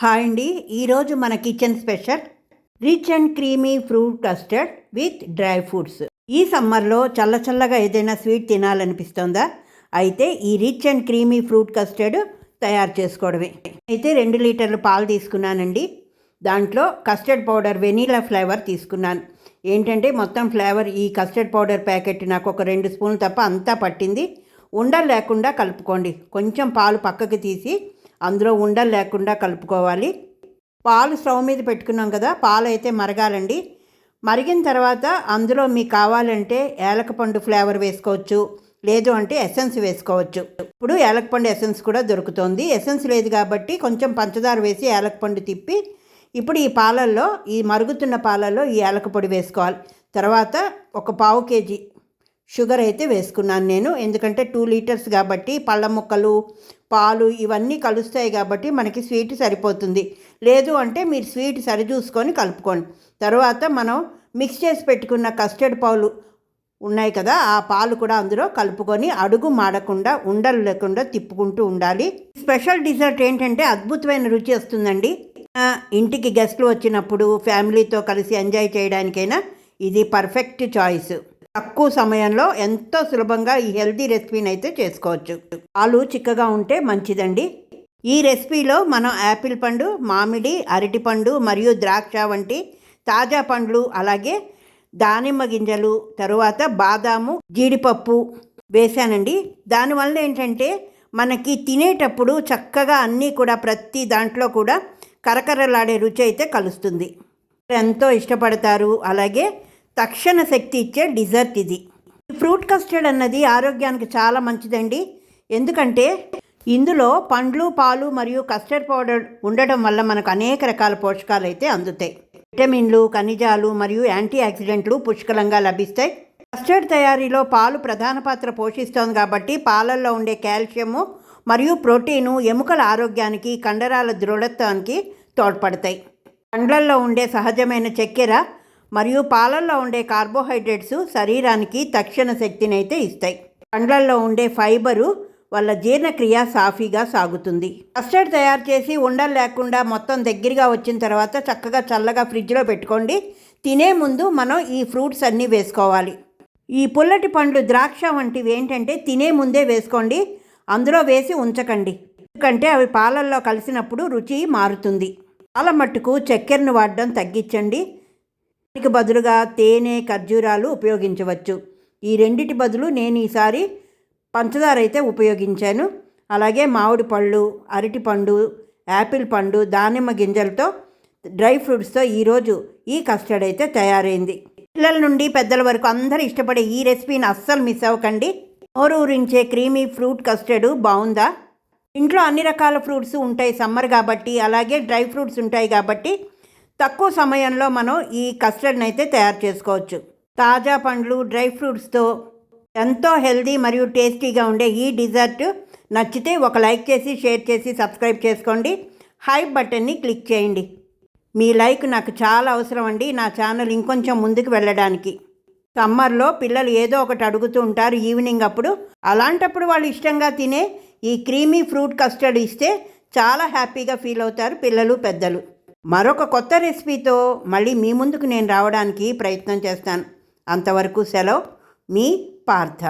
Hi అండి. ఈరోజు మన kitchen special rich and creamy fruit custard with dry fruits. ఈ సమ్మర్లో చల్లగా ఏదైనా స్వీట్ తినాలనిపిస్తుందా? అయితే ఈ rich and creamy fruit custard తయారు చేసుకోవడమే. అయితే 2 లీటర్లు పాలు తీసుకున్నానండి. దాంట్లో కస్టర్డ్ పౌడర్ వెనీలా ఫ్లేవర్ తీసుకున్నాను. ఏంటంటే మొత్తం ఫ్లేవర్ ఈ కస్టర్డ్ పౌడర్ ప్యాకెట్ నాకు ఒక 2 స్పూన్లు తప్ప అంతా పట్టింది. ఉండలు లేకుండా కలుపుకోండి. కొంచెం పాలు పక్కకి తీసి అందులో ఉండలు లేకుండా కలుపుకోవాలి. పాలు స్టవ్ మీద పెట్టుకున్నాం కదా, పాలు అయితే మరగాలండి. మరిగిన తర్వాత అందులో మీకు కావాలంటే ఏలకపండు ఫ్లేవర్ వేసుకోవచ్చు, లేదు అంటే ఎసెన్స్ వేసుకోవచ్చు. ఇప్పుడు ఏలకపండు ఎసెన్స్ కూడా దొరుకుతుంది. ఎసెన్స్ లేదు కాబట్టి కొంచెం పంచదార వేసి ఏలకపండు తిప్పి ఇప్పుడు ఈ పాలల్లో, ఈ మరుగుతున్న పాలల్లో ఈ ఏలకపొడి వేసుకోవాలి. తర్వాత ఒక పావు కేజీ షుగర్ అయితే వేసుకున్నాను నేను. ఎందుకంటే 2 లీటర్స్ కాబట్టి పళ్ళ ముక్కలు, పాలు ఇవన్నీ కలుస్తాయి కాబట్టి మనకి స్వీట్ సరిపోతుంది. లేదు అంటే మీరు స్వీట్ సరిచూసుకొని కలుపుకోండి. తర్వాత మనం మిక్స్ చేసి పెట్టుకున్న కస్టర్డ్ పాలు ఉన్నాయి కదా, ఆ పాలు కూడా అందులో కలుపుకొని అడుగు మాడకుండా, ఉండలు లేకుండా తిప్పుకుంటూ ఉండాలి. స్పెషల్ డిజర్ట్ ఏంటంటే అద్భుతమైన రుచి వస్తుందండి. ఇంటికి గెస్ట్లు వచ్చినప్పుడు ఫ్యామిలీతో కలిసి ఎంజాయ్ చేయడానికైనా ఇది పర్ఫెక్ట్ చాయిస్. తక్కువ సమయంలో ఎంతో సులభంగా ఈ హెల్తీ రెసిపీని అయితే చేసుకోవచ్చు. పాలు చిక్కగా ఉంటే మంచిదండి. ఈ రెసిపీలో మనం యాపిల్ పండు, మామిడి, అరటిపండు మరియు ద్రాక్ష వంటి తాజా పండ్లు, అలాగే దానిమ్మ గింజలు, తరువాత బాదాము, జీడిపప్పు వేసానండి. దానివల్ల ఏంటంటే మనకి తినేటప్పుడు చక్కగా అన్నీ కూడా ప్రతి దాంట్లో కూడా కరకరలాడే రుచి అయితే కలుస్తుంది. ఎంతో ఇష్టపడతారు. అలాగే తక్షణ శక్తి ఇచ్చే డిజర్ట్ ఇది. ఫ్రూట్ కస్టర్డ్ అన్నది ఆరోగ్యానికి చాలా మంచిదండి. ఎందుకంటే ఇందులో పండ్లు, పాలు మరియు కస్టర్డ్ పౌడర్ ఉండడం వల్ల మనకు అనేక రకాల పోషకాలు అయితే అందుతాయి. విటమిన్లు, ఖనిజాలు మరియు యాంటీ ఆక్సిడెంట్లు పుష్కలంగా లభిస్తాయి. కస్టర్డ్ తయారీలో పాలు ప్రధాన పాత్ర పోషిస్తోంది కాబట్టి పాలల్లో ఉండే కాల్షియము మరియు ప్రోటీను ఎముకల ఆరోగ్యానికి, కండరాల దృఢత్వానికి తోడ్పడతాయి. పండ్లల్లో ఉండే సహజమైన చక్కెర మరియు పాలల్లో ఉండే కార్బోహైడ్రేట్స్ శరీరానికి తక్షణ శక్తిని అయితే ఇస్తాయి. పండ్లల్లో ఉండే ఫైబరు వల్ల జీర్ణక్రియ సాఫీగా సాగుతుంది. కస్టర్డ్ తయారు చేసి ఉండలు లేకుండా మొత్తం దగ్గరగా వచ్చిన తర్వాత చక్కగా చల్లగా ఫ్రిడ్జ్లో పెట్టుకోండి. తినే ముందు మనం ఈ ఫ్రూట్స్ అన్నీ వేసుకోవాలి. ఈ పుల్లటి పండ్లు, ద్రాక్ష వంటివి ఏంటంటే తినే ముందే వేసుకోండి. అందులో వేసి ఉంచకండి, ఎందుకంటే అవి పాలల్లో కలిసినప్పుడు రుచి మారుతుంది. పాల మట్టుకు చక్కెరను వాడడం తగ్గించండి. దానికి బదులుగా తేనె, ఖర్జూరాలు ఉపయోగించవచ్చు. ఈ రెండిటి బదులు నేను ఈసారి పంచదార అయితే ఉపయోగించాను. అలాగే మామిడి పళ్ళు, అరటిపండు, యాపిల్ పండు, దానిమ్మ గింజలతో, డ్రై ఫ్రూట్స్తో ఈరోజు ఈ కస్టర్డ్ అయితే తయారైంది. పిల్లల నుండి పెద్దల వరకు అందరూ ఇష్టపడే ఈ రెసిపీని అస్సలు మిస్ అవ్వకండి. నోరూరించే క్రీమీ ఫ్రూట్ కస్టర్డ్ బాగుందా? ఇంట్లో అన్ని రకాల ఫ్రూట్స్ ఉంటాయి సమ్మర్ కాబట్టి, అలాగే డ్రై ఫ్రూట్స్ ఉంటాయి కాబట్టి తక్కువ సమయంలో మనం ఈ కస్టర్డ్ని అయితే తయారు చేసుకోవచ్చు. తాజా పండ్లు, డ్రై ఫ్రూట్స్తో ఎంతో హెల్దీ మరియు టేస్టీగా ఉండే ఈ డిజర్ట్ నచ్చితే ఒక లైక్ చేసి, షేర్ చేసి, సబ్స్క్రైబ్ చేసుకోండి. హైప్ బటన్ని క్లిక్ చేయండి. మీ లైక్ నాకు చాలా అవసరం అండి, నా ఛానల్ ఇంకొంచెం ముందుకు వెళ్ళడానికి. సమ్మర్లో పిల్లలు ఏదో ఒకటి అడుగుతూ ఉంటారు ఈవినింగ్ అప్పుడు. అలాంటప్పుడు వాళ్ళు ఇష్టంగా తినే ఈ క్రీమీ ఫ్రూట్ కస్టర్డ్ ఇస్తే చాలా హ్యాపీగా ఫీల్ అవుతారు పిల్లలు, పెద్దలు. మరొక కొత్త రెసిపీతో మళ్ళీ మీ ముందుకు నేను రావడానికి ప్రయత్నం చేస్తాను. అంతవరకు సెలవు. మీ పార్థ.